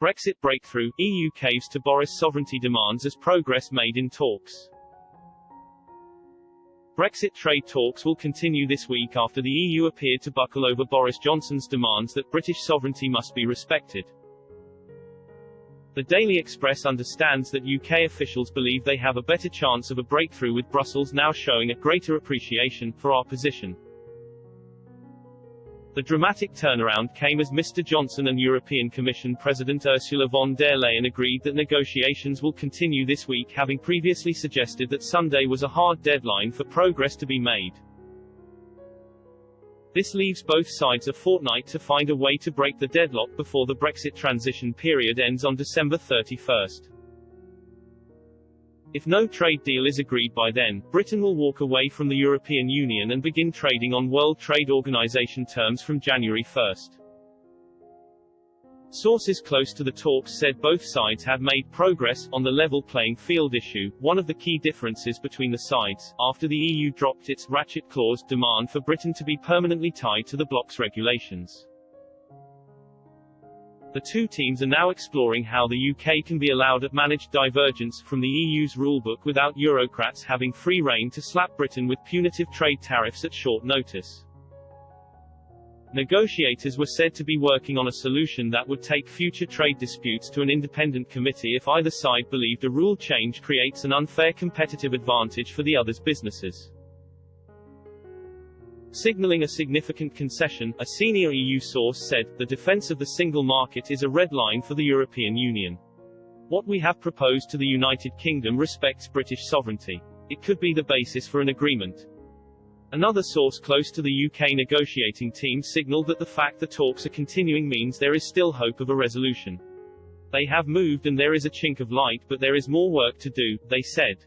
Brexit breakthrough, EU caves to Boris sovereignty demands as progress made in talks. Brexit trade talks will continue this week after the EU appeared to buckle over Boris Johnson's demands that British sovereignty must be respected. The Daily Express understands that UK officials believe they have a better chance of a breakthrough, with Brussels now showing a greater appreciation for our position. The dramatic turnaround came as Mr. Johnson and European Commission President Ursula von der Leyen agreed that negotiations will continue this week, having previously suggested that Sunday was a hard deadline for progress to be made. This leaves both sides a fortnight to find a way to break the deadlock before the Brexit transition period ends on December 31st. If no trade deal is agreed by then, Britain will walk away from the European Union and begin trading on World Trade Organization terms from January 1st. Sources close to the talks said both sides have made progress on the level playing field issue, one of the key differences between the sides, after the EU dropped its ratchet clause demand for Britain to be permanently tied to the bloc's regulations. The two teams are now exploring how the UK can be allowed to manage divergence from the EU's rulebook without Eurocrats having free rein to slap Britain with punitive trade tariffs at short notice. Negotiators were said to be working on a solution that would take future trade disputes to an independent committee if either side believed a rule change creates an unfair competitive advantage for the other's businesses. Signaling a significant concession, a senior EU source said, "The defense of the single market is a red line for the European Union. What we have proposed to the United Kingdom respects British sovereignty. It could be the basis for an agreement." Another source close to the UK negotiating team signaled that the fact the talks are continuing means there is still hope of a resolution. "They have moved and there is a chink of light, but there is more work to do," they said.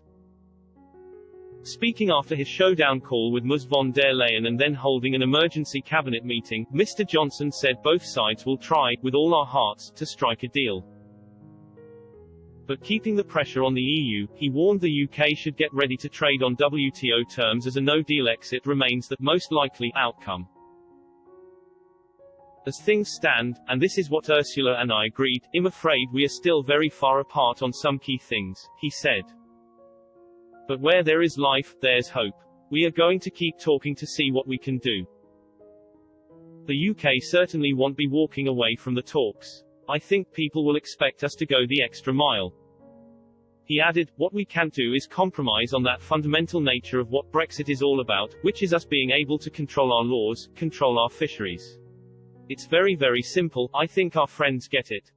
Speaking after his showdown call with Ms von der Leyen and then holding an emergency cabinet meeting, Mr. Johnson said both sides will try, with all our hearts, to strike a deal. But keeping the pressure on the EU, he warned the UK should get ready to trade on WTO terms as a no-deal exit remains the most likely outcome. As things stand, and this is what Ursula and I agreed, I'm afraid we are still very far apart on some key things, he said. But where there is life, there's hope. We are going to keep talking to see what we can do. The UK certainly won't be walking away from the talks. I think people will expect us to go the extra mile. He added, "What we can't do is compromise on that fundamental nature of what Brexit is all about, which is us being able to control our laws, control our fisheries. It's very, very simple. I think our friends get it."